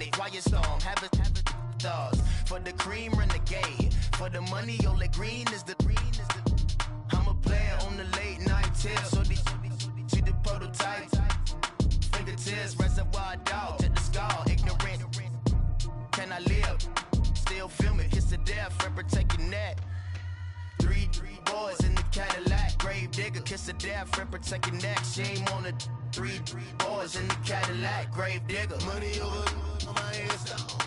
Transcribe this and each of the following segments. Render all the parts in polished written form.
the quiet storm, have a stars. For the cream, renegade. For the money, only green is the. I'm a player on the late night tip, so they see the prototype. Fingertips, reservoir dog, to the skull, ignorant. Can I live? Still film it, kiss the death, rep protecting that. Three boys in the Cadillac, grave digger, kiss the death, rep protecting neck. Shame on the three boys in the Cadillac, grave digger. Money over on my headstone.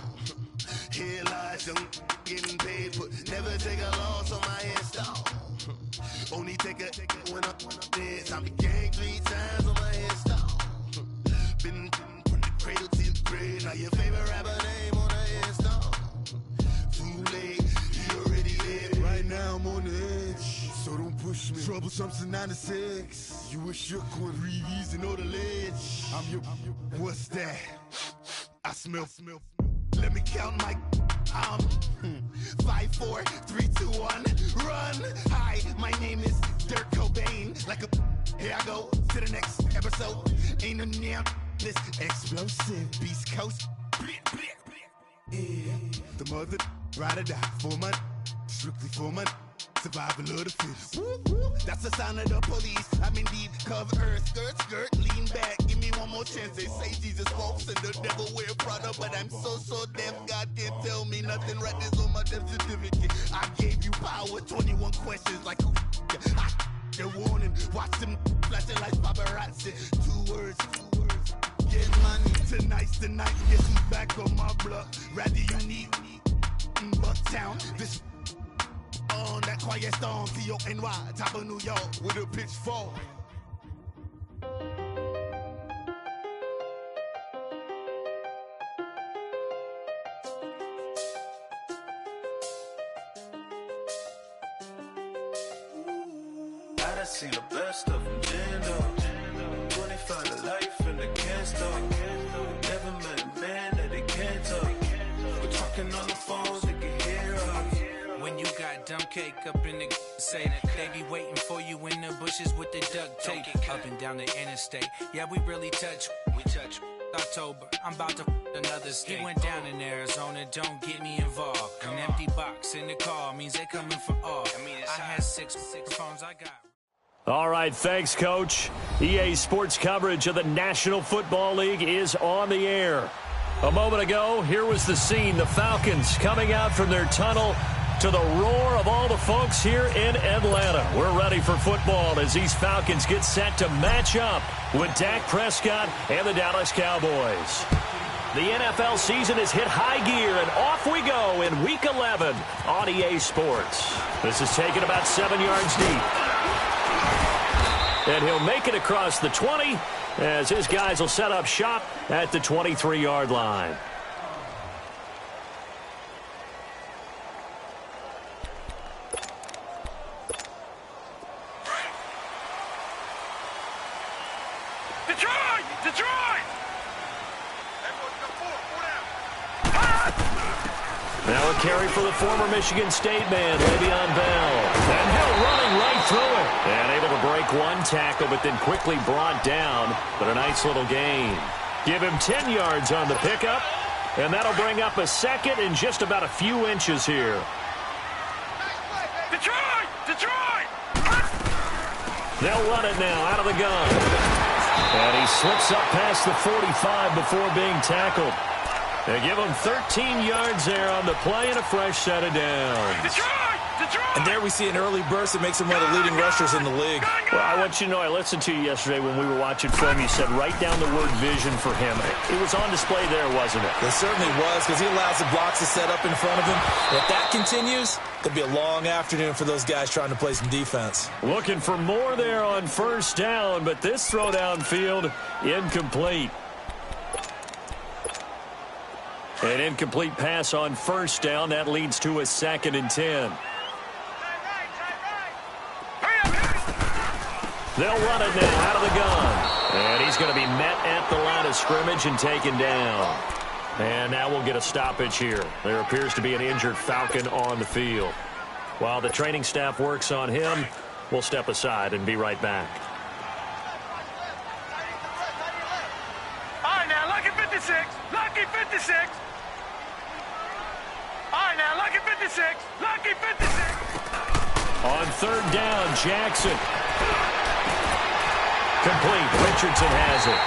Here lies young, getting paid, but never take a loss on my headstone. Only take a when I'm dead. Time to gang 3 times on my headstone. Been from the cradle to the grave. Now your favorite rapper name on the headstone. Too late, you already dead. Right now I'm on the edge, so don't push me. Troublesome to 96. You a shook one, breathe easy, know the ledge. I'm your. What's that? I smell. Let me count my. 5, 4, 3, 2, 1, run. Hi, my name is Dirk Cobain. Like a. Here I go to the next episode. Ain't no damn this explosive Beast Coast. Yeah. The mother ride or die for my. Strictly for my. Survival of the fittest. That's the sound of the police. I'm indeed cover earth, skirt, lean back. Give me one more chance. They say Jesus walks and the devil wear Prada, but I'm so deaf. God can't tell me nothing. Right this on my death certificate. I gave you power. 21 questions like a warning. Watch them flashing like paparazzi. 2 words. Get money. Tonight's the night. Guess who's back on my block? Rather unique. Bucktown. This. On that quiet storm, T-O-N-Y, top of New York, with a pitchfork. I done seen the best of them, Jando. 25 to life and they can't stop. Never met a man that they can't talk. We're talking on the phones, they can hear us. When you got dumb cake up in the say that they be waiting for you in the bushes with the duct tape up and down the interstate. Yeah, we really touch. We touch. October, I'm about to another state. He went down in Arizona, don't get me involved. An empty box in the car means they coming for all. I had six phones, I got. All right, thanks, Coach. EA Sports coverage of the National Football League is on the air. A moment ago, here was the scene. The Falcons coming out from their tunnel to the roar of all the folks here in Atlanta. We're ready for football as these Falcons get set to match up with Dak Prescott and the Dallas Cowboys. The NFL season has hit high gear, and off we go in Week 11 on EA Sports. This is taken about 7 yards deep. And he'll make it across the 20 as his guys will set up shop at the 23-yard line. Now a carry for the former Michigan State man, Le'Veon Bell. And Hill running right through it. And able to break one tackle, but then quickly brought down. But a nice little gain. Give him 10 yards on the pickup. And that'll bring up a second in just about a few inches here. Detroit! They'll run it now out of the gun. And he slips up past the 45 before being tackled. They give him 13 yards there on the play and a fresh set of downs. Detroit! And there we see an early burst that makes him one of the leading rushers in the league. Well, I want you to know, I listened to you yesterday when we were watching film. You said write down the word vision for him. It was on display there, wasn't it? It certainly was, because he allows the blocks to set up in front of him. If that continues, it'll be a long afternoon for those guys trying to play some defense. Looking for more there on first down, but this throw downfield incomplete. An incomplete pass on first down. That leads to a 2nd and 10. They'll run it now out of the gun. And he's going to be met at the line of scrimmage and taken down. And now we'll get a stoppage here. There appears to be an injured Falcon on the field. While the training staff works on him, we'll step aside and be right back. All right, now, look at 56. Look Lucky 56. All right, now, lucky 56. Lucky 56. On third down, Jackson. Complete. Richardson has it.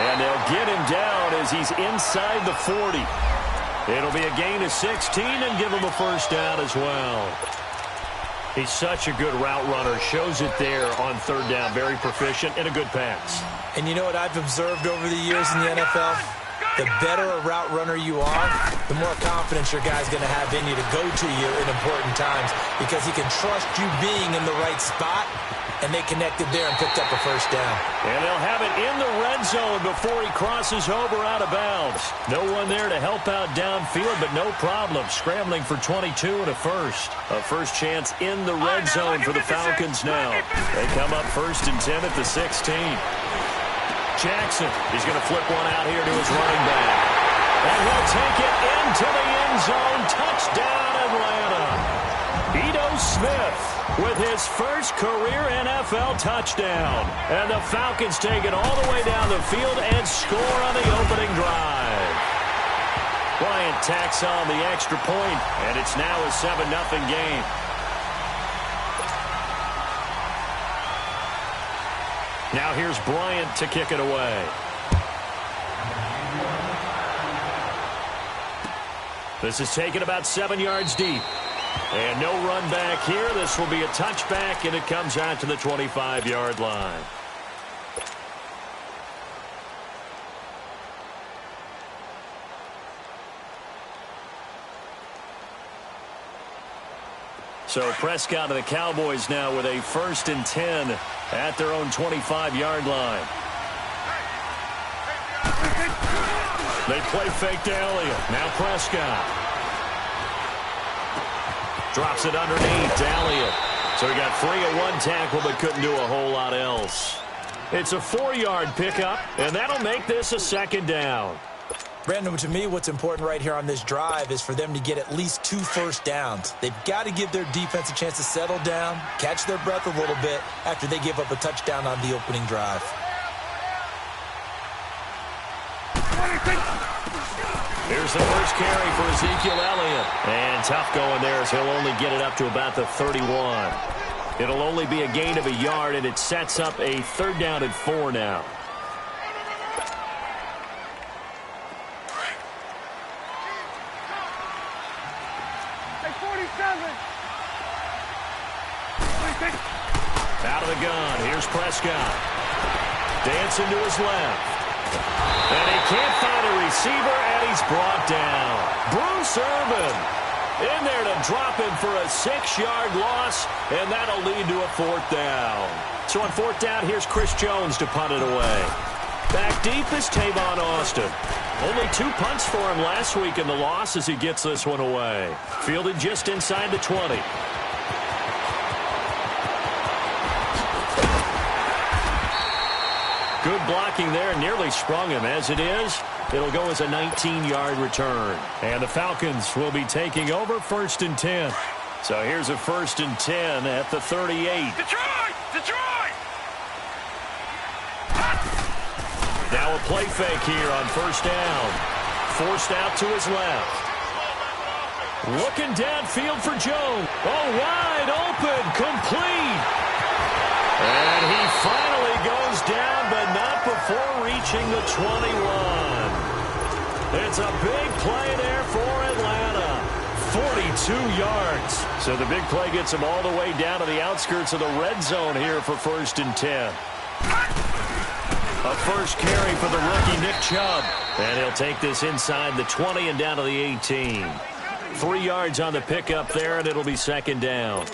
And they'll get him down as he's inside the 40. It'll be a gain of 16 and give him a first down as well. He's such a good route runner. Shows it there on third down. Very proficient and a good pass. And you know what I've observed over the years in the NFL? The better a route runner you are, the more confidence your guy's going to have in you to go to you in important times because he can trust you being in the right spot, and they connected there and picked up a first down. And they'll have it in the red zone before he crosses over out of bounds. No one there to help out downfield, but no problem. Scrambling for 22 and a first. A first chance in the red zone for the Falcons now. They come up 1st and 10 at the 16. Jackson, he's going to flip one out here to his running back. And he'll take it into the end zone. Touchdown, Atlanta. Ito Smith with his first career NFL touchdown. And the Falcons take it all the way down the field and score on the opening drive. Bryant tacks on the extra point, and it's now a 7-0 game. Now here's Bryant to kick it away. This is taken about 7 yards deep. And no run back here. This will be a touchback, and it comes out to the 25-yard line. So Prescott and the Cowboys now with a 1st and 10 at their own 25-yard line. They play fake to Elliott. Now Prescott. Drops it underneath to Elliott. So he got free of one tackle but couldn't do a whole lot else. It's a 4-yard pickup, and that'll make this a 2nd down. Brandon, to me, what's important right here on this drive is for them to get at least 2 first downs. They've got to give their defense a chance to settle down, catch their breath a little bit after they give up a touchdown on the opening drive. Here's the first carry for Ezekiel Elliott. And tough going there as he'll only get it up to about the 31. It'll only be a gain of a yard, and it sets up a 3rd down and 4 now. Out of the gun. Here's Prescott. Dancing to his left. And he can't find a receiver, and he's brought down. Bruce Irvin in there to drop him for a 6-yard loss, and that'll lead to a 4th down. So on 4th down, here's Chris Jones to punt it away. Back deep is Tavon Austin. Only 2 punts for him last week in the loss as he gets this one away. Fielded just inside the 20. Good blocking there, nearly sprung him. As it is, it'll go as a 19-yard return. And the Falcons will be taking over 1st and 10. So here's a 1st and 10 at the 38. Detroit! Detroit! Now a play fake here on 1st down. Forced out to his left. Looking downfield for Jones. Oh, wide open, complete. And he finally goes down, but not before reaching the 21. It's a big play there for Atlanta. 42 yards. So the big play gets him all the way down to the outskirts of the red zone here for 1st and 10. A first carry for the rookie Nick Chubb. And he'll take this inside the 20 and down to the 18. 3 yards on the pickup there, and it'll be 2nd down.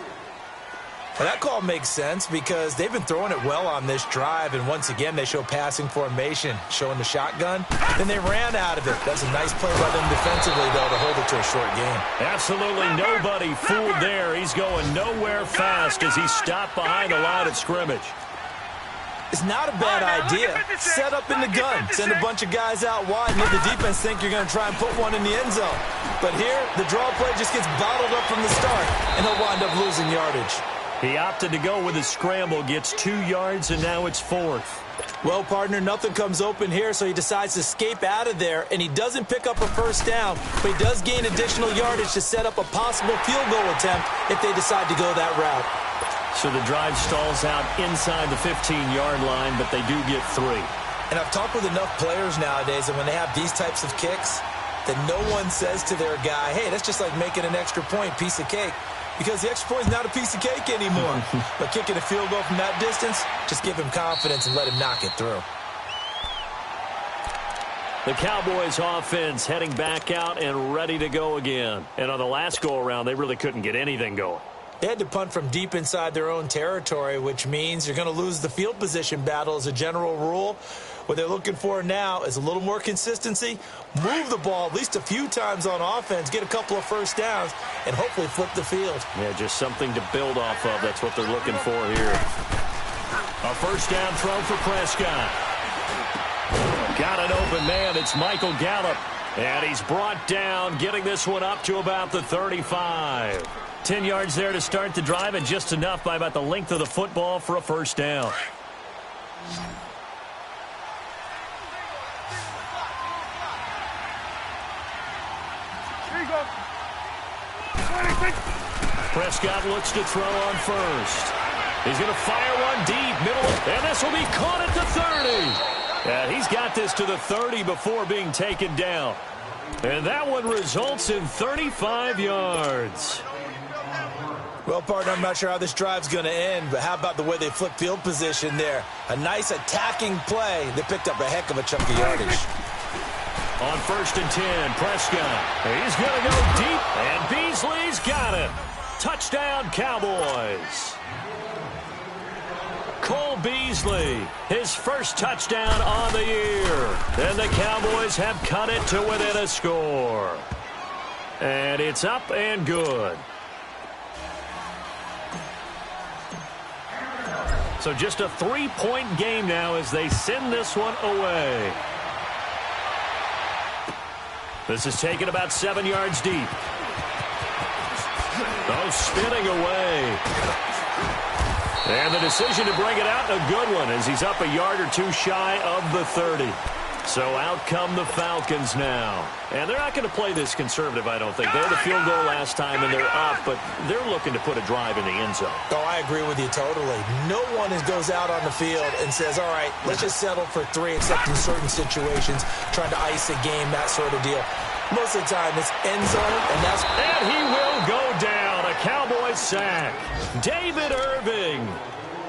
Well, that call makes sense because they've been throwing it well on this drive, and once again they show passing formation, showing the shotgun, and they ran out of it. That's a nice play by them defensively, though, to hold it to a short game. Absolutely nobody fooled there. He's going nowhere fast as he stopped behind the line of scrimmage. It's not a bad idea. Set up in the gun. Send a bunch of guys out wide and let the defense think you're going to try and put one in the end zone. But here, the draw play just gets bottled up from the start, and he'll wind up losing yardage. He opted to go with his scramble, gets 2 yards, and now it's 4th. Well, partner, nothing comes open here, so he decides to escape out of there, and he doesn't pick up a first down, but he does gain additional yardage to set up a possible field goal attempt if they decide to go that route. So the drive stalls out inside the 15-yard line, but they do get 3. And I've talked with enough players nowadays, and when they have these types of kicks, that no one says to their guy, hey, that's just like making an extra point, piece of cake. Because the extra point is not a piece of cake anymore. But kicking a field goal from that distance, just give him confidence and let him knock it through. The Cowboys offense heading back out and ready to go again. And on the last go-around, they really couldn't get anything going. They had to punt from deep inside their own territory, which means you're going to lose the field position battle as a general rule. What they're looking for now is a little more consistency, move the ball at least a few times on offense, get a couple of first downs, and hopefully flip the field. Yeah, just something to build off of. That's what they're looking for here. A first down throw for Prescott. Got an open man. It's Michael Gallup. And he's brought down, getting this one up to about the 35. 10 yards there to start the drive, and just enough by about the length of the football for a first down. Prescott looks to throw on first. He's going to fire one deep, middle, and this will be caught at the 30. And he's got this to the 30 before being taken down. And that one results in 35 yards. Well, partner, I'm not sure how this drive's going to end, but how about the way they flip field position there? A nice attacking play. They picked up a heck of a chunk of yardage. On 1st and 10, Prescott. He's going to go deep, and Beasley's got it. Touchdown, Cowboys. Cole Beasley, his first touchdown on the year. And the Cowboys have cut it to within a score. And it's up and good. So just a 3-point game now as they send this one away. This is taken about 7 yards deep. Oh, spinning away. And the decision to bring it out, a good one, as he's up a yard or two shy of the 30. So out come the Falcons now. And they're not going to play this conservative, I don't think. They had the field goal last time, and they're up, but they're looking to put a drive in the end zone. Oh, I agree with you totally. No one goes out on the field and says, all right, let's just settle for 3, except in certain situations, trying to ice a game, that sort of deal. Most of the time, it's end zone, and he will go down. A Cowboys sack. David Irving.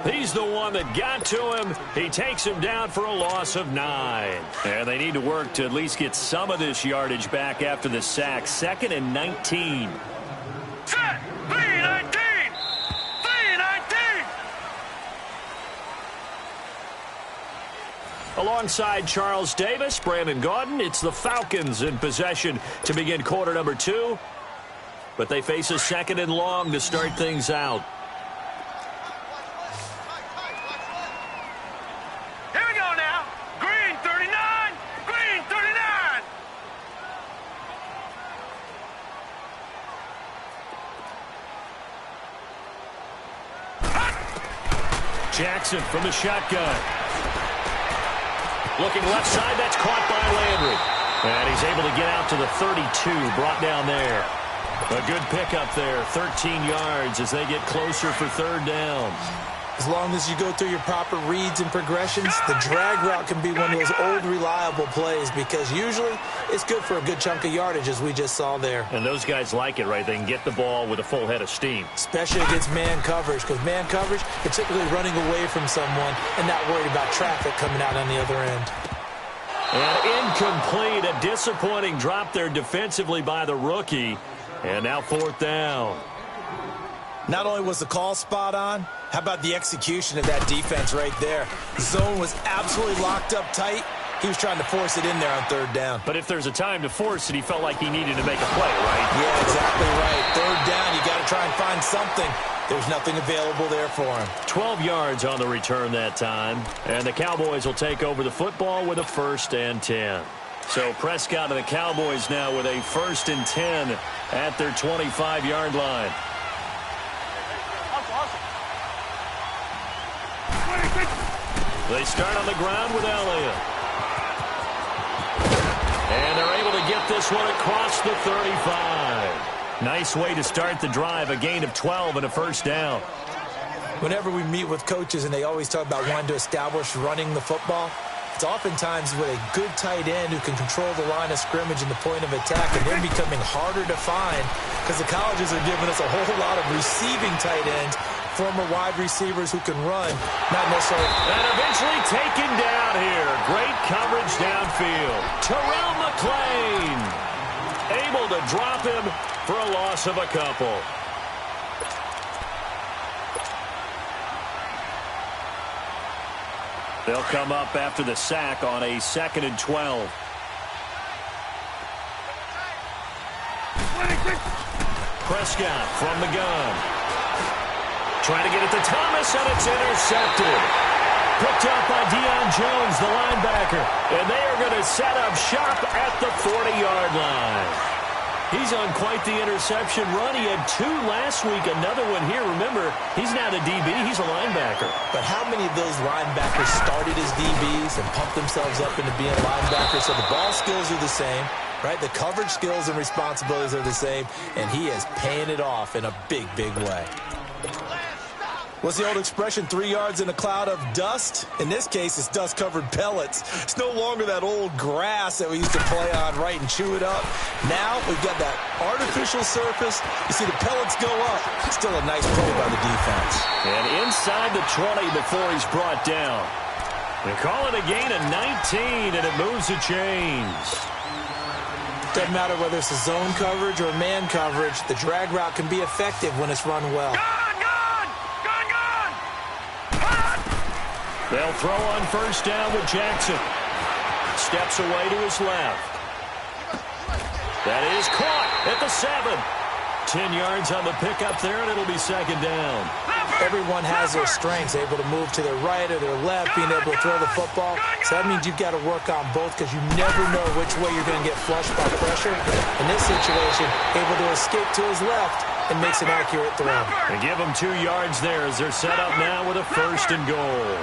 He's the one that got to him. He takes him down for a loss of 9. And they need to work to at least get some of this yardage back after the sack. 2nd and 19. Set! 3-19! 3-19! Alongside Charles Davis, Brandon Gaudin, it's the Falcons in possession to begin quarter number 2. But they face a 2nd and long to start things out. Here we go now. Green 39! Green 39! Jackson from the shotgun. Looking left side, that's caught by Landry. And he's able to get out to the 32, brought down there. A good pickup there, 13 yards as they get closer for 3rd down. As long as you go through your proper reads and progressions, the drag route can be one of those old reliable plays because usually it's good for a good chunk of yardage, as we just saw there. And those guys like it, right? They can get the ball with a full head of steam. Especially against man coverage, because man coverage, you're typically running away from someone and not worried about traffic coming out on the other end. And incomplete, a disappointing drop there defensively by the rookie. And now 4th down. Not only was the call spot on, how about the execution of that defense right there? The zone was absolutely locked up tight. He was trying to force it in there on 3rd down. But if there's a time to force it, he felt like he needed to make a play, right? Yeah, exactly right. 3rd down, you got to try and find something. There's nothing available there for him. 12 yards on the return that time. And the Cowboys will take over the football with a 1st and 10. So Prescott and the Cowboys now with a 1st and 10 at their 25-yard line. They start on the ground with Elliott. And they're able to get this one across the 35. Nice way to start the drive, a gain of 12 and a first down. Whenever we meet with coaches and they always talk about wanting to establish running the football, it's oftentimes with a good tight end who can control the line of scrimmage and the point of attack, and they're becoming harder to find because the colleges are giving us a whole lot of receiving tight ends, former wide receivers who can run, not necessarily. And eventually taken down here. Great coverage downfield. Terrell McClain able to drop him for a loss of a couple. They'll come up after the sack on a 2nd and 12. Prescott from the gun. Trying to get it to Thomas, and it's intercepted. Picked up by Deion Jones, the linebacker. And they are going to set up shop at the 40-yard line. He's on quite the interception run. He had 2 last week, another one here. Remember, he's not a DB, he's a linebacker. But how many of those linebackers started as DBs and pumped themselves up into being linebackers? So the ball skills are the same, right? The coverage skills and responsibilities are the same, and he is paying it off in a big, big way. What's the old expression, 3 yards in a cloud of dust? In this case, it's dust-covered pellets. It's no longer that old grass that we used to play on, right, and chew it up. Now we've got that artificial surface. You see the pellets go up. Still a nice play by the defense. And inside the 20 before he's brought down. They call it a gain of 19, and it moves the chains. Doesn't matter whether it's a zone coverage or a man coverage. The drag route can be effective when it's run well. They'll throw on first down with Jackson. Steps away to his left. That is caught at the 7. 10 yards on the pickup there, and it'll be 2nd down. Everyone has their strengths, able to move to their right or their left, being able to throw the football. So that means you've got to work on both because you never know which way you're going to get flushed by pressure. In this situation, able to escape to his left and makes an accurate throw. They give him 2 yards there as they're set up now with a 1st and goal.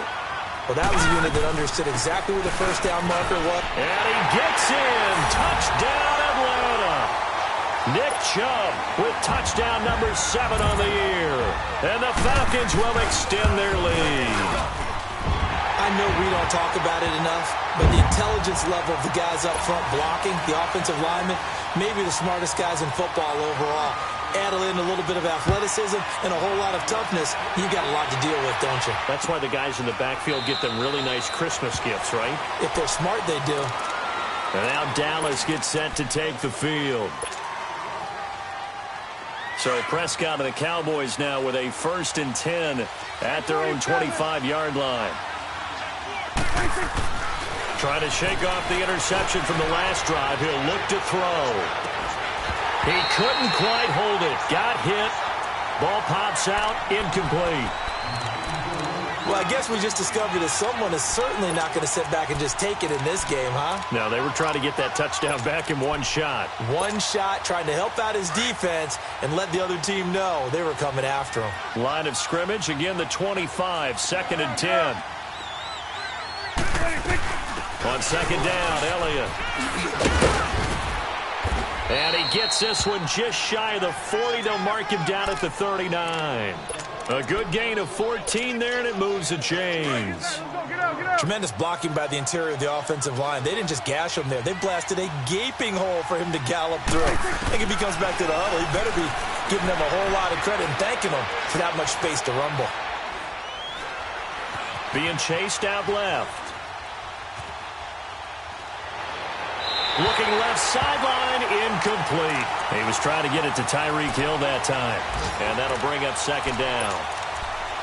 Well, that was a unit that understood exactly where the first down marker was. And he gets in. Touchdown, Atlanta. Nick Chubb with touchdown number 7 on the year. And the Falcons will extend their lead. I know we don't talk about it enough, but the intelligence level of the guys up front blocking, the offensive linemen, maybe the smartest guys in football overall. Add in a little bit of athleticism and a whole lot of toughness, you've got a lot to deal with, don't you? That's why the guys in the backfield get them really nice Christmas gifts, right? If they're smart, they do. And now Dallas gets set to take the field. So Prescott and the Cowboys now with a 1st and 10 at their own 25-yard line. Trying to shake off the interception from the last drive. He'll look to throw. He couldn't quite hold it. Got hit. Ball pops out. Incomplete. Well, I guess we just discovered that someone is certainly not going to sit back and just take it in this game, huh? No, they were trying to get that touchdown back in one shot. One shot, trying to help out his defense and let the other team know they were coming after him. Line of scrimmage, again the 25, 2nd and 10. On 2nd down, Elliott. And he gets this one just shy of the 40. They'll mark him down at the 39. A good gain of 14 there, and it moves the chains. Tremendous blocking by the interior of the offensive line. They didn't just gash him there. They blasted a gaping hole for him to gallop through. I think if he comes back to the huddle, he better be giving them a whole lot of credit and thanking them for that much space to rumble. Being chased out left. Looking left sideline, incomplete. He was trying to get it to Tyreek Hill that time. And that'll bring up 2nd down.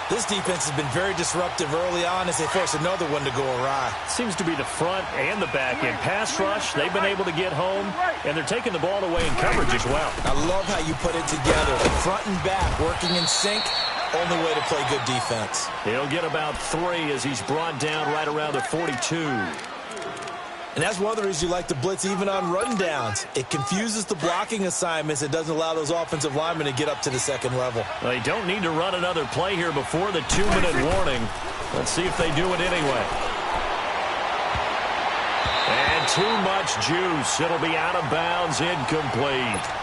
This defense has been very disruptive early on as they force another one to go awry. Seems to be the front and the back end. Pass rush, they've been able to get home, and they're taking the ball away in coverage as well. I love how you put it together. Front and back working in sync. Only way to play good defense. He'll get about 3 as he's brought down right around the 42. And that's one of the reasons you like to blitz even on run downs. It confuses the blocking assignments. It doesn't allow those offensive linemen to get up to the second level. They don't need to run another play here before the 2-minute warning. Let's see if they do it anyway. And too much juice. It'll be out of bounds, incomplete.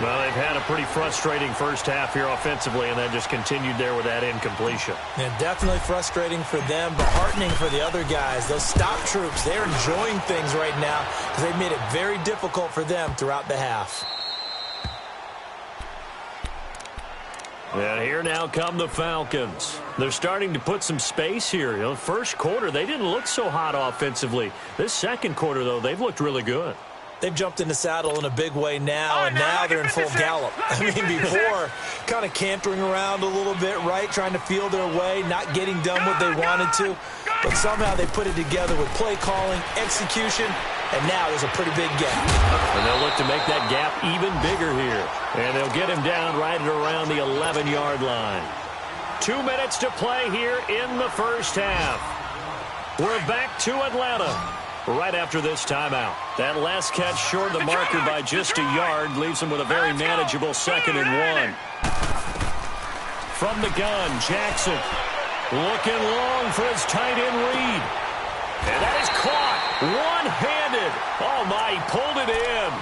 Well, they've had a pretty frustrating first half here offensively, and then just continued there with that incompletion. Yeah, definitely frustrating for them, but heartening for the other guys. Those stop troops, they're enjoying things right now because they've made it very difficult for them throughout the half. And here now come the Falcons. They're starting to put some space here. You know, first quarter, they didn't look so hot offensively. This second quarter, though, they've looked really good. They've jumped in the saddle in a big way now, and now they're in full gallop. I mean, before, kind of cantering around a little bit, right, trying to feel their way, not getting done what they wanted to. But somehow they put it together with play calling, execution, and now there's a pretty big gap. And they'll look to make that gap even bigger here. And they'll get him down right at around the 11-yard line. 2 minutes to play here in the first half. We're back to Atlanta right after this timeout. That last catch short of the marker by just a yard leaves him with a very manageable 2nd and 1. From the gun, Jackson looking long for his tight end read. And that is caught one-handed. Oh, my, he pulled it in.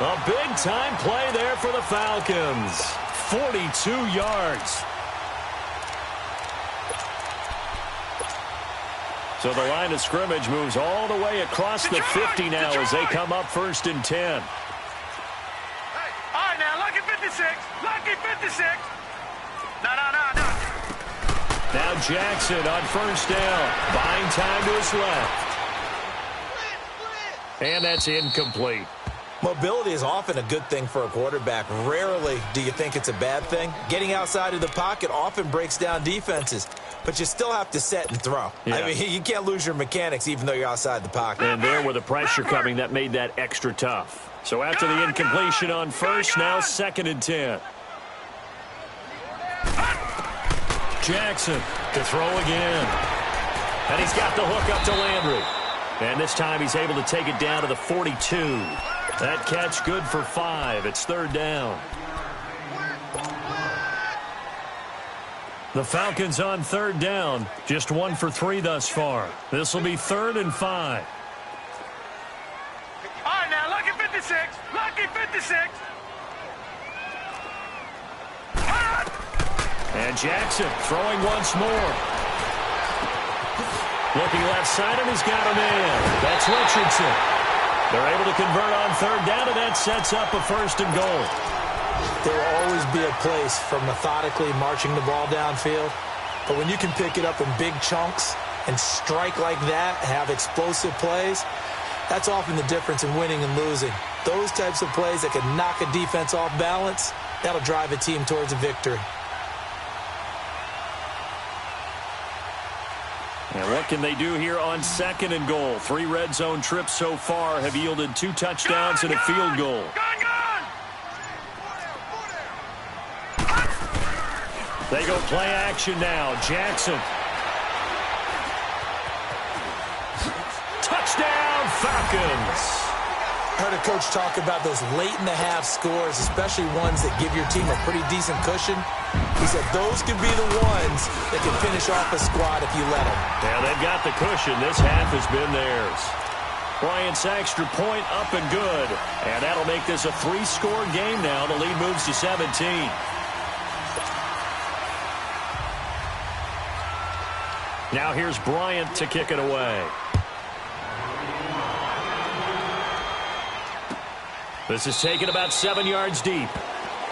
A big-time play there for the Falcons. 42 yards. So the line of scrimmage moves all the way across the 50 now as they come up 1st and 10. Hey, all right, now, lucky 56. Lucky 56. No. Now Jackson on 1st down. Buying time to his left. And that's incomplete. Mobility is often a good thing for a quarterback. Rarely do you think it's a bad thing. Getting outside of the pocket often breaks down defenses. But you still have to set and throw. Yeah. I mean, you can't lose your mechanics even though you're outside the pocket. And there with the pressure coming, that made that extra tough. So after the incompletion on 1st, now 2nd and 10. Jackson to throw again. And he's got the hook up to Landry. And this time he's able to take it down to the 42. That catch good for 5. It's 3rd down. The Falcons on 3rd down. Just 1 for 3 thus far. This will be 3rd and 5. All right, now, lucky 56. Lucky 56. And Jackson throwing once more. Looking left side, and he's got him in. That's Richardson. They're able to convert on 3rd down, and that sets up a 1st and goal. There will always be a place for methodically marching the ball downfield. But when you can pick it up in big chunks and strike like that, have explosive plays, that's often the difference in winning and losing. Those types of plays that can knock a defense off balance, that'll drive a team towards a victory. And what can they do here on 2nd and goal? 3 red zone trips so far have yielded 2 touchdowns and a field goal. They go play action now. Jackson. Touchdown, Falcons. I heard a coach talk about those late-in-the-half scores, especially ones that give your team a pretty decent cushion. He said those could be the ones that can finish off a squad if you let them. Yeah, they've got the cushion. This half has been theirs. Bryant's extra point up and good. And that'll make this a 3-score game now. The lead moves to 17. Now here's Bryant to kick it away. This is taken about 7 yards deep.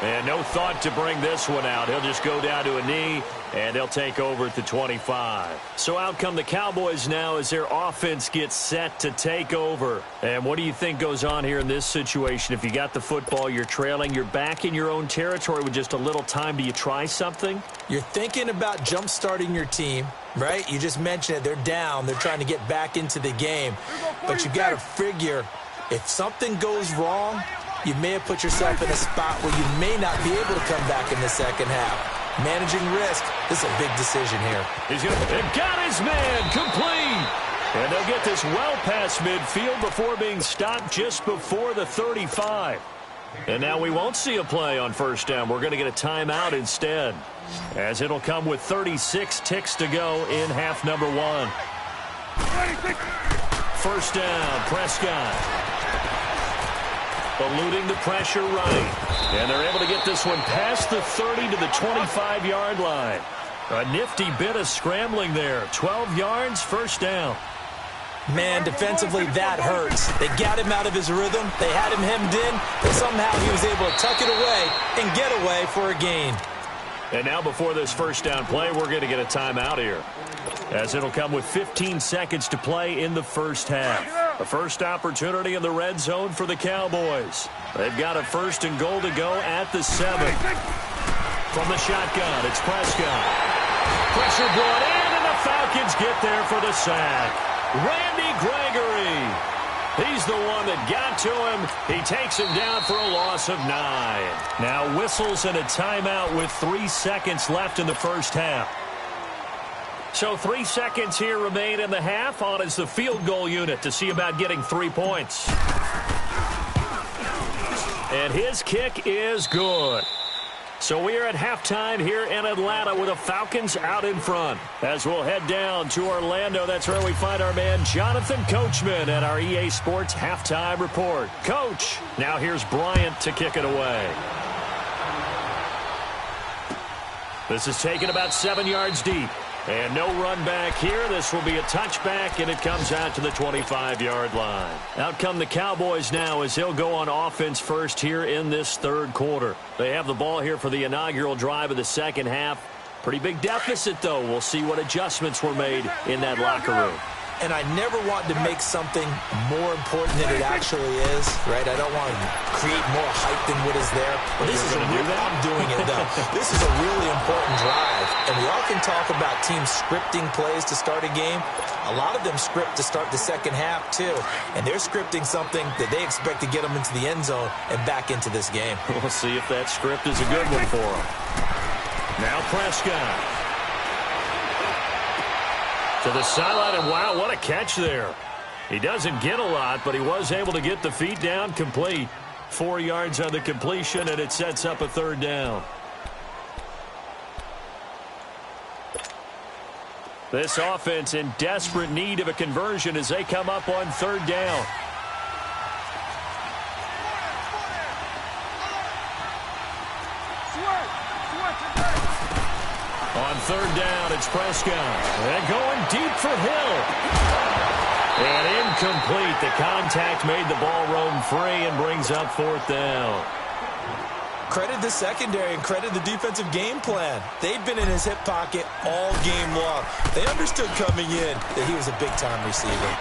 And no thought to bring this one out. He'll just go down to a knee, and they'll take over at the 25. So out come the Cowboys now as their offense gets set to take over. And what do you think goes on here in this situation? If you got the football, you're trailing, you're back in your own territory with just a little time. Do you try something? You're thinking about jump-starting your team, right? You just mentioned it. They're down. They're trying to get back into the game. But you got to figure if something goes wrong, you may have put yourself in a spot where you may not be able to come back in the second half. Managing risk, this is a big decision here. He's got his man complete. And they'll get this well past midfield before being stopped just before the 35. And now we won't see a play on first down. We're going to get a timeout instead, as it'll come with 36 ticks to go in half number 1. First down, Prescott. Eluding the pressure right. And they're able to get this one past the 30 to the 25-yard line. A nifty bit of scrambling there. 12 yards, first down. Man, defensively, that hurts. They got him out of his rhythm. They had him hemmed in, but somehow he was able to tuck it away and get away for a gain. And now before this first down play, we're going to get a timeout here, as it'll come with 15 seconds to play in the first half. The first opportunity in the red zone for the Cowboys. They've got a first and goal to go at the 7. From the shotgun, it's Prescott. Pressure brought in, and the Falcons get there for the sack. Randy Gregory. He's the one that got to him. He takes him down for a loss of 9. Now whistles and a timeout with 3 seconds left in the first half. So 3 seconds here remain in the half. On is the field goal unit to see about getting 3 points. And his kick is good. So we are at halftime here in Atlanta with the Falcons out in front. As we'll head down to Orlando, that's where we find our man Jonathan Coachman at our EA Sports Halftime Report. Coach, now here's Bryant to kick it away. This is taken about 7 yards deep. And no run back here. This will be a touchback, and it comes out to the 25-yard line. Out come the Cowboys now as they'll go on offense first here in this third quarter. They have the ball here for the inaugural drive of the second half. Pretty big deficit, though. We'll see what adjustments were made in that locker room. And I never want to make something more important than it actually is, right? I don't want to create more hype than what is there. But this is I'm doing it, though. This is a really important drive. And we often talk about teams scripting plays to start a game. A lot of them script to start the second half, too. And they're scripting something that they expect to get them into the end zone and back into this game. We'll see if that script is a good one for them. Now Prescott. To the sideline, and wow, what a catch there. He doesn't get a lot, but he was able to get the feet down complete. 4 yards on the completion, and it sets up a third down. This offense in desperate need of a conversion as they come up on third down. On third down, it's Prescott. And going deep for Hill. And incomplete. The contact made the ball roam free and brings up fourth down. Credit the secondary and credit the defensive game plan. They've been in his hip pocket all game long. They understood coming in that he was a big-time receiver.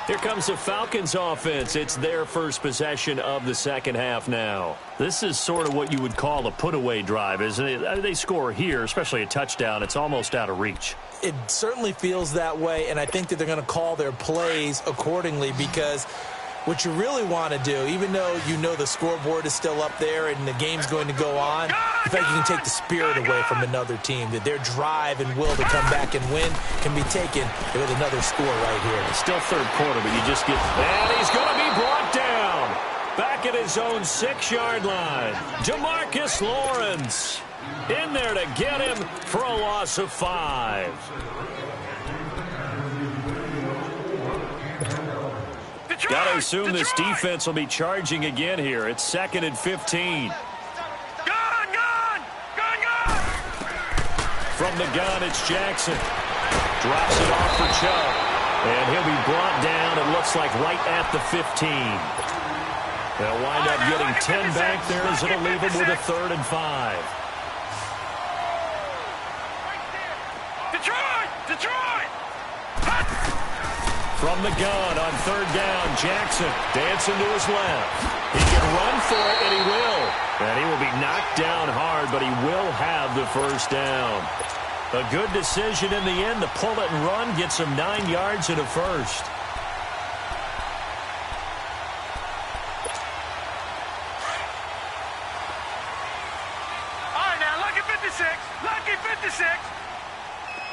Here comes the Falcons offense. It's their first possession of the second half now. This is sort of what you would call a put-away drive, isn't it? They score here, especially a touchdown. It's almost out of reach. It certainly feels that way, and I think that they're going to call their plays accordingly because what you really want to do, even though you know the scoreboard is still up there and the game's going to go on, in fact, you can take the spirit away from another team, that their drive and will to come back and win can be taken with another score right here. It's still third quarter, but you just get... And he's going to be brought down. Back at his own 6-yard line. Demarcus Lawrence in there to get him for a loss of 5. Got to assume this defense will be charging again here. It's 2nd and 15. From the gun, it's Jackson. Drops it off for Chubb. And he'll be brought down, it looks like, right at the 15. They'll wind up getting 10 back there as it'll leave them with a 3rd and 5. Detroit! From the gun on third down, Jackson dancing to his left. He can run for it, and he will. And he will be knocked down hard, but he will have the first down. A good decision in the end to pull it and run, get some 9 yards and a first. Lucky 56.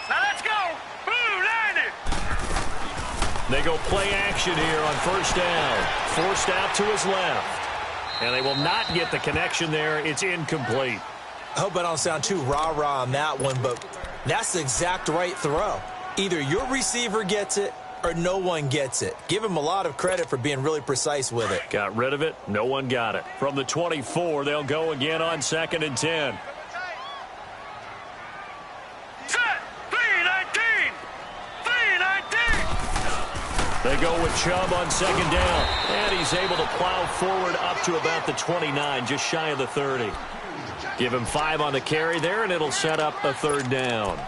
Now let's go. Boom, 90. They go play action here on first down. Forced out to his left. And they will not get the connection there. It's incomplete. I hope I don't sound too rah-rah on that one, but that's the exact right throw. Either your receiver gets it or no one gets it. Give him a lot of credit for being really precise with it. Got rid of it. No one got it. From the 24, they'll go again on 2nd and 10. Set. 319. 319. They go with Chubb on 2nd down. And he's able to plow forward up to about the 29, just shy of the 30. Give him 5 on the carry there, and it'll set up a 3rd down.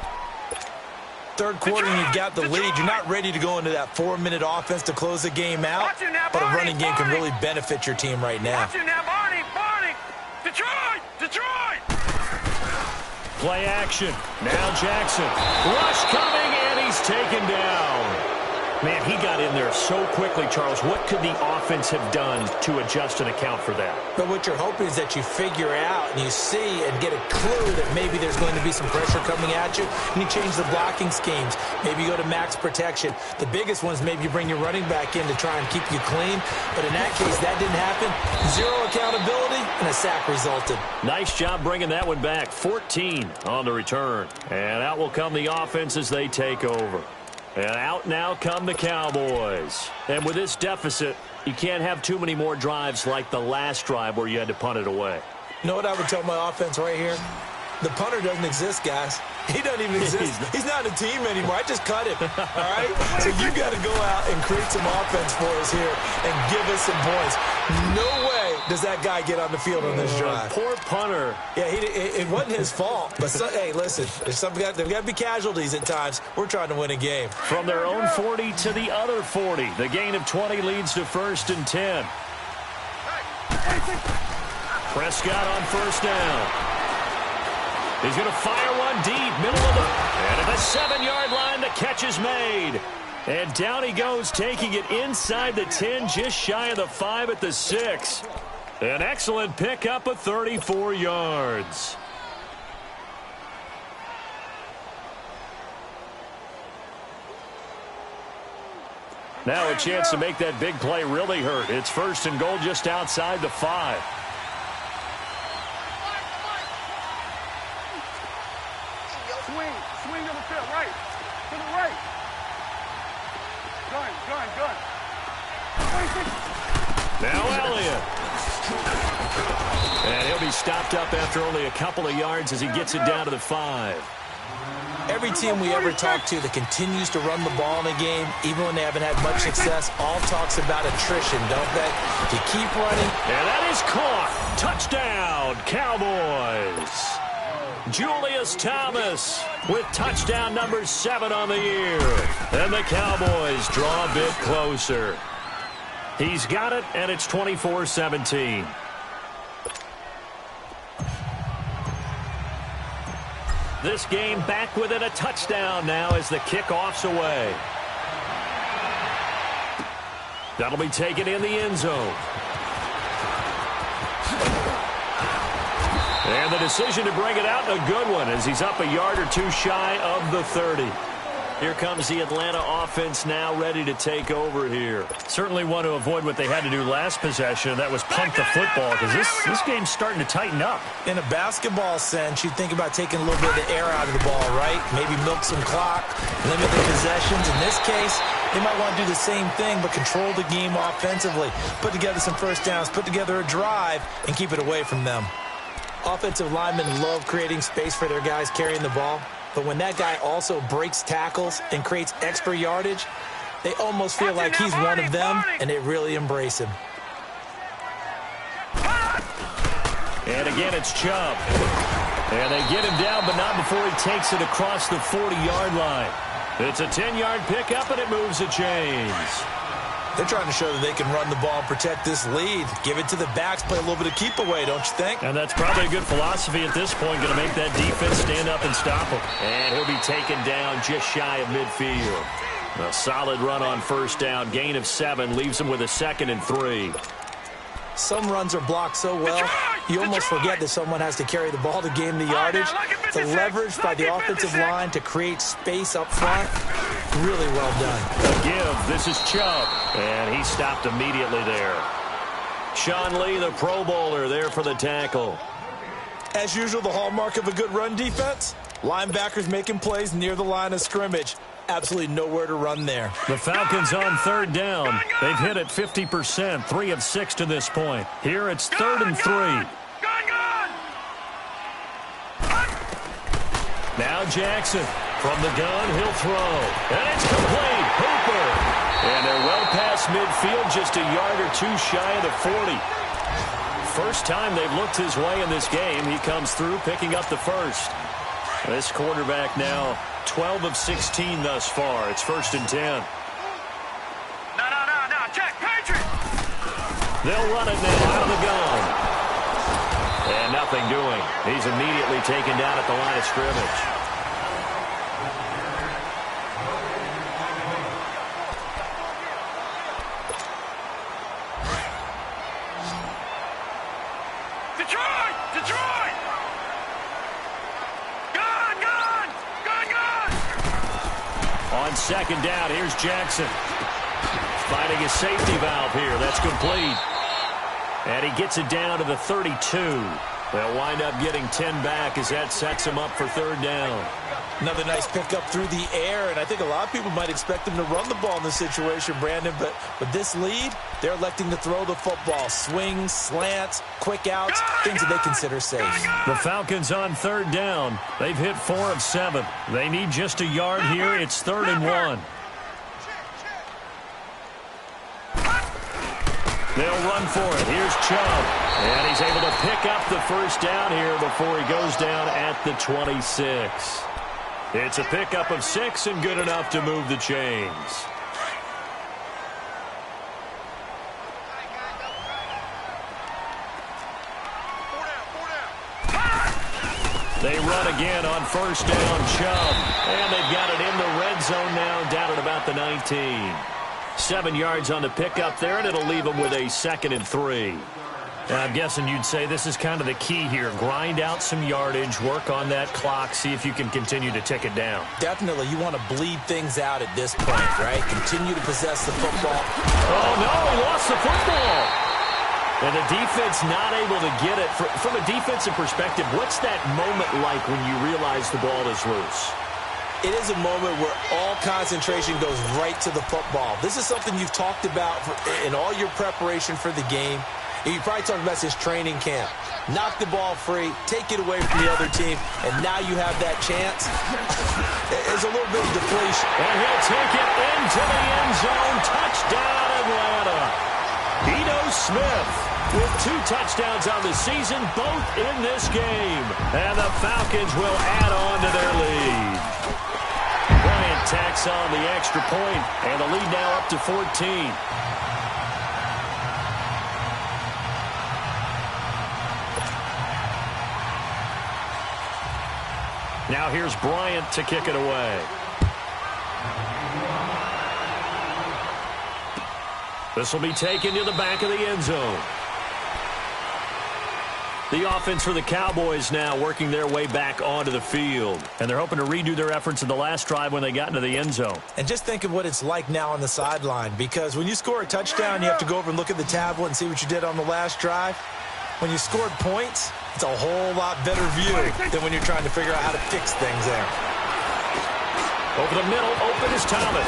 Third quarter, and you've got the lead. You're not ready to go into that 4-minute offense to close the game out, but a running game can really benefit your team right now. Barney. Detroit. Play action. Now Jackson. Rush coming, and he's taken down. Man, he got in there so quickly, Charles. What could the offense have done to adjust and account for that? But what you're hoping is that you figure out and you see and get a clue that maybe there's going to be some pressure coming at you, and you change the blocking schemes. Maybe you go to max protection. The biggest one is maybe you bring your running back in to try and keep you clean. But in that case, that didn't happen. Zero accountability, and a sack resulted. Nice job bringing that one back. 14 on the return. And out will come the offense as they take over. And out now come the Cowboys. And with this deficit, you can't have too many more drives like the last drive where you had to punt it away. You know what I would tell my offense right here? The punter doesn't exist, guys. He doesn't even exist. He's not a team anymore. I just cut him, all right? So you got to go out and create some offense for us here and give us some points. No way does that guy get on the field on this drive. Poor punter. Yeah, it wasn't his fault. But, hey, listen, there's got to be casualties at times. We're trying to win a game. From their own 40 to the other 40. The gain of 20 leads to 1st and 10. Prescott on 1st down. He's going to fire one deep, middle of the... And at the 7-yard line, the catch is made. And down he goes, taking it inside the 10, just shy of the 5 at the 6. An excellent pickup of 34 yards. Now a chance to make that big play really hurt. It's 1st and goal just outside the 5. Swing to the field, right. To the right. Gun. Now Elliott. And he'll be stopped up after only a couple of yards as he gets it down to the 5. Every team we ever talk to that continues to run the ball in a game, even when they haven't had much success, all talks about attrition, don't they? If you keep running. And that is caught. Touchdown, Cowboys. Julius Thomas with touchdown number 7 on the year. And the Cowboys draw a bit closer. He's got it, and it's 24-17. This game back within a touchdown now as the kickoff's away. That'll be taken in the end zone. And the decision to bring it out, a good one, as he's up a yard or two shy of the 30. Here comes the Atlanta offense now ready to take over here. Certainly want to avoid what they had to do last possession, that was punt the football, because this game's starting to tighten up. In a basketball sense, you think about taking a little bit of the air out of the ball, right? Maybe milk some clock, limit the possessions. In this case, they might want to do the same thing, but control the game offensively. Put together some first downs, put together a drive, and keep it away from them. Offensive linemen love creating space for their guys carrying the ball. But when that guy also breaks tackles and creates extra yardage, they almost feel like he's one of them, and they really embrace him. And again, it's Chubb. And they get him down, but not before he takes it across the 40-yard line. It's a 10-yard pickup, and it moves the chains. They're trying to show that they can run the ball and protect this lead. Give it to the backs, play a little bit of keep away, don't you think? And that's probably a good philosophy at this point, going to make that defense stand up and stop him. And he'll be taken down just shy of midfield. A solid run on first down, gain of 7, leaves him with a 2nd and 3. Some runs are blocked so well, You almost forget that someone has to carry the ball to gain the yardage. The leverage by the offensive line to create space up front, really well done. A give. This is Chubb, and he stopped immediately there. Sean Lee, the Pro Bowler, there for the tackle. As usual, the hallmark of a good run defense, linebackers making plays near the line of scrimmage. Absolutely nowhere to run there. The Falcons on third down. They've hit it 50%, 3 of 6 to this point. Here it's 3rd and 3. Now Jackson from the gun, he'll throw. And it's complete. Hooper. And they're well past midfield, just a yard or two shy of the 40. First time they've looked his way in this game. He comes through picking up the first. This quarterback now 12 of 16 thus far. It's 1st and 10. No, check, Patriot! They'll run it now out of the gun. And nothing doing. He's immediately taken down at the line of scrimmage. Detroit! On 2nd down, here's Jackson. Finding a safety valve here. That's complete. And he gets it down to the 32. They'll wind up getting 10 back as that sets him up for 3rd down. Another nice pickup through the air, and I think a lot of people might expect him to run the ball in this situation, Brandon, but with this lead, they're electing to throw the football. Swings, slants, quick outs, things that they consider safe. The Falcons on 3rd down. They've hit 4 of 7. They need just a yard here. It's 3rd and 1. They'll run for it. Here's Chubb. And he's able to pick up the first down here before he goes down at the 26. It's a pickup of 6 and good enough to move the chains. They run again on 1st down, Chubb. And they've got it in the red zone now, down at about the 19. 7 yards on the pickup there, and it'll leave them with a 2nd and 3. I'm guessing you'd say this is kind of the key here. Grind out some yardage, work on that clock, see if you can continue to tick it down. Definitely. You want to bleed things out at this point, right? Continue to possess the football. Oh, no, he lost the football. And the defense not able to get it. From a defensive perspective, what's that moment like when you realize the ball is loose? It is a moment where all concentration goes right to the football. This is something you've talked about in all your preparation for the game. You probably talked about this training camp. Knock the ball free, take it away from the other team, and now you have that chance. There's a little bit of deflation. And he'll take it into the end zone. Touchdown, Atlanta. Ito Smith with 2 touchdowns on the season, both in this game. And the Falcons will add on to their lead. Bryant tacks on the extra point, and the lead now up to 14. Now here's Bryant to kick it away. This will be taken to the back of the end zone. The offense for the Cowboys now working their way back onto the field. And they're hoping to redo their efforts in the last drive when they got into the end zone. And just think of what it's like now on the sideline, because when you score a touchdown, you have to go over and look at the tablet and see what you did on the last drive. When you scored points, it's a whole lot better view than when you're trying to figure out how to fix things there. Over the middle, open is Thomas.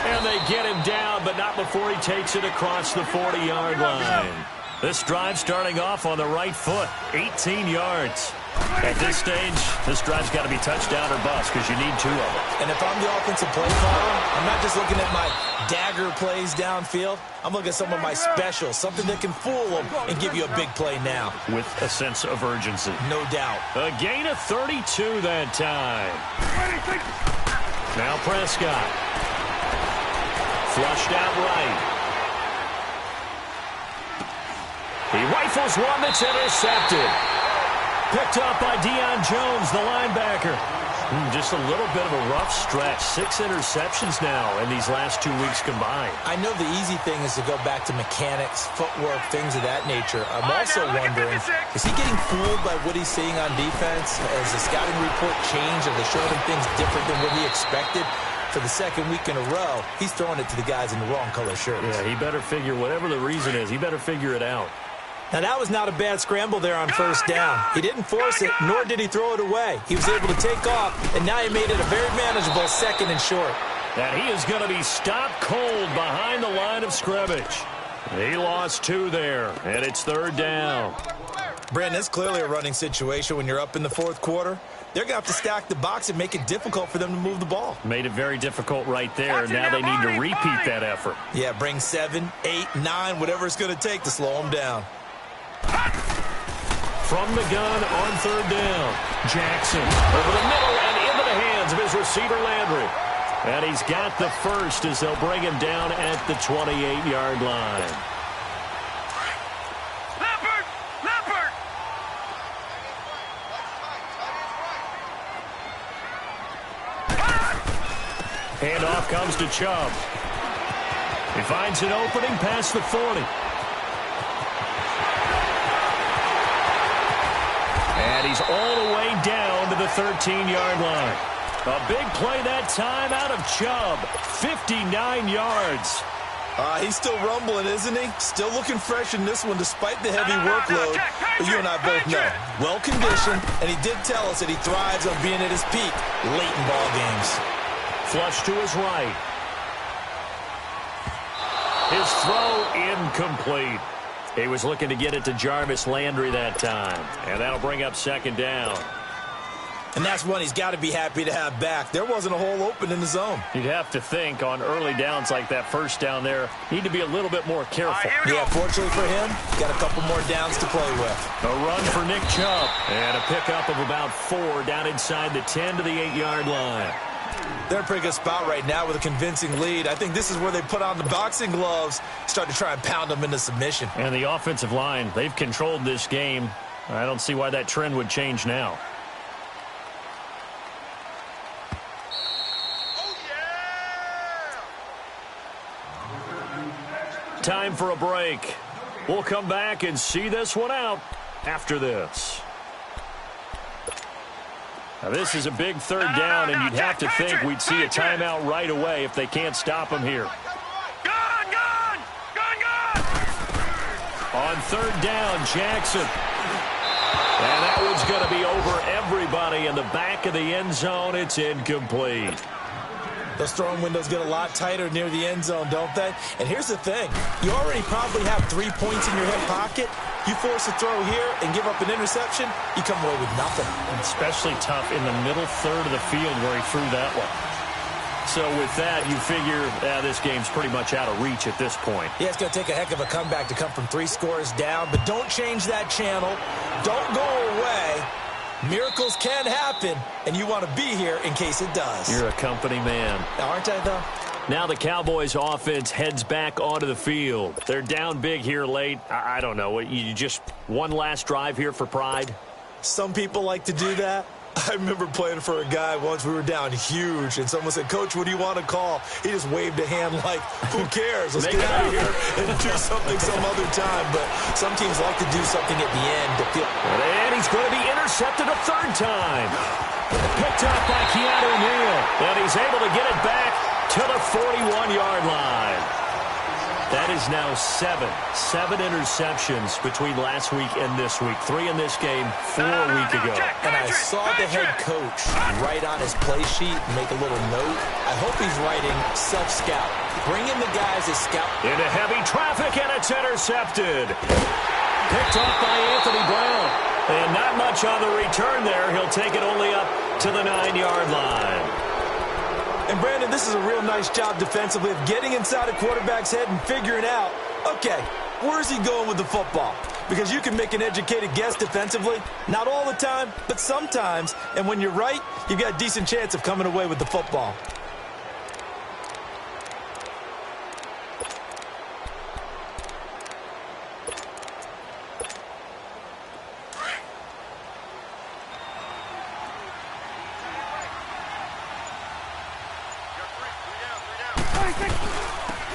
And they get him down, but not before he takes it across the 40-yard line. This drive starting off on the right foot, 18 yards. At this stage, this drive's got to be touchdown or bust because you need 2 of them. And if I'm the offensive play caller, I'm not just looking at my dagger plays downfield. I'm looking at some of my specials, something that can fool them and give you a big play now. With a sense of urgency. No doubt. A gain of 32 that time. Now Prescott. Flushed out right. He rifles one that's intercepted. Picked up by Deion Jones, the linebacker. Just a little bit of a rough stretch. 6 interceptions now in these last 2 weeks combined. I know the easy thing is to go back to mechanics, footwork, things of that nature. I'm also wondering, is he getting fooled by what he's seeing on defense? Has the scouting report changed? Have they showed him things different than what he expected? For the second week in a row, he's throwing it to the guys in the wrong color shirts. Yeah, he better figure, whatever the reason is, he better figure it out. Now, that was not a bad scramble there on first down. He didn't force it, nor did he throw it away. He was able to take off, and now he made it a very manageable 2nd and short. And he is going to be stopped cold behind the line of scrimmage. He lost 2 there, and it's 3rd down. Brandon, it's clearly a running situation when you're up in the 4th quarter. They're going to have to stack the box and make it difficult for them to move the ball. Made it very difficult right there. Now they need to repeat that effort. Yeah, bring 7, 8, 9, whatever it's going to take to slow them down. From the gun on 3rd down. Jackson over the middle and into the hands of his receiver Landry. And he's got the first as they'll bring him down at the 28-yard line. Leopard! Handoff comes to Chubb. He finds an opening past the 40. And he's all the way down to the 13-yard line. A big play that time out of Chubb. 59 yards. He's still rumbling, isn't he? Still looking fresh in this one despite the heavy workload. But you and I both know, well-conditioned, and he did tell us that he thrives on being at his peak late in ball games. Flush to his right. His throw incomplete. He was looking to get it to Jarvis Landry that time. And that'll bring up 2nd down. And that's one he's got to be happy to have back. There wasn't a hole open in the zone. You'd have to think on early downs like that first down there, need to be a little bit more careful. Yeah, fortunately for him, got a couple more downs to play with. A run for Nick Chubb. And a pickup of about 4 down inside the 10 to the 8-yard line. They're in a pretty good spot right now with a convincing lead. I think this is where they put on the boxing gloves, start to try and pound them into submission. And the offensive line, they've controlled this game. I don't see why that trend would change now. Time for a break. We'll come back and see this one out after this. Now, this is a big 3rd down, and you'd have to think we'd see a timeout right away if they can't stop him here. Gone! On 3rd down, Jackson. And that one's going to be over everybody in the back of the end zone. It's incomplete. Those throwing windows get a lot tighter near the end zone, don't they? And here's the thing. You already probably have 3 points in your hip pocket. You force a throw here and give up an interception, you come away with nothing. Especially tough in the middle 3rd of the field where he threw that one. So with that, you figure this game's pretty much out of reach at this point. Yeah, it's going to take a heck of a comeback to come from 3 scores down, but don't change that channel. Don't go away. Miracles can happen, and you want to be here in case it does. You're a company man. Aren't I, though? Now the Cowboys offense heads back onto the field. They're down big here late. I don't know. You just one last drive here for pride? Some people like to do that. I remember playing for a guy once. We were down huge, and someone said, "Coach, what do you want to call?" He just waved a hand like, who cares? Let's get out of here and do something some other time. But some teams like to do something at the end to feel. And he's going to be intercepted a 3rd time. Picked up by Keanu Neal. And he's able to get it back to the 41-yard line. That is now 7 interceptions between last week and this week. 3 in this game, 4 a week ago. And I saw the head coach write on his play sheet and make a little note. I hope he's writing self-scout. Bring in the guys as scout. Into heavy traffic, and it's intercepted. Picked off by Anthony Brown. And not much on the return there. He'll take it only up to the 9-yard line. And, Brandon, this is a real nice job defensively of getting inside a quarterback's head and figuring out, okay, where's he going with the football? Because you can make an educated guess defensively, not all the time, but sometimes. And when you're right, you've got a decent chance of coming away with the football.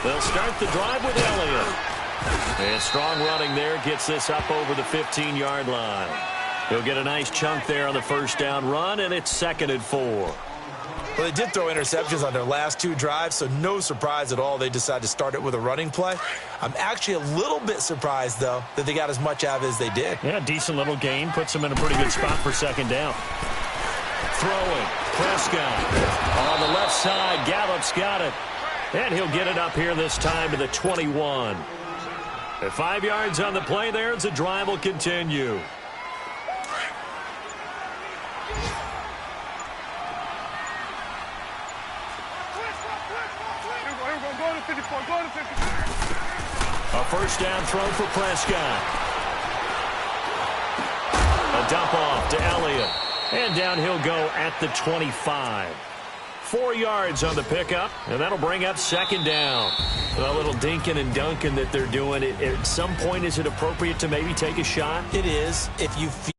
They'll start the drive with Elliott. And strong running there gets this up over the 15-yard line. He'll get a nice chunk there on the first down run, and it's 2nd and 4. Well, they did throw interceptions on their last 2 drives, so no surprise at all they decided to start it with a running play. I'm actually a little bit surprised, though, that they got as much out of it as they did. Yeah, decent little gain. Puts them in a pretty good spot for 2nd down. Throwing. Prescott. On the left side, Gallup's got it. And he'll get it up here this time to the 21. At 5 yards on the play there, as the drive will continue. A first down throw for Prescott. A dump off to Elliott. And down he'll go at the 25. 4 yards on the pickup, and that'll bring up 2nd down. A little dinking and dunking that they're doing. At some point, is it appropriate to maybe take a shot? It is if you feel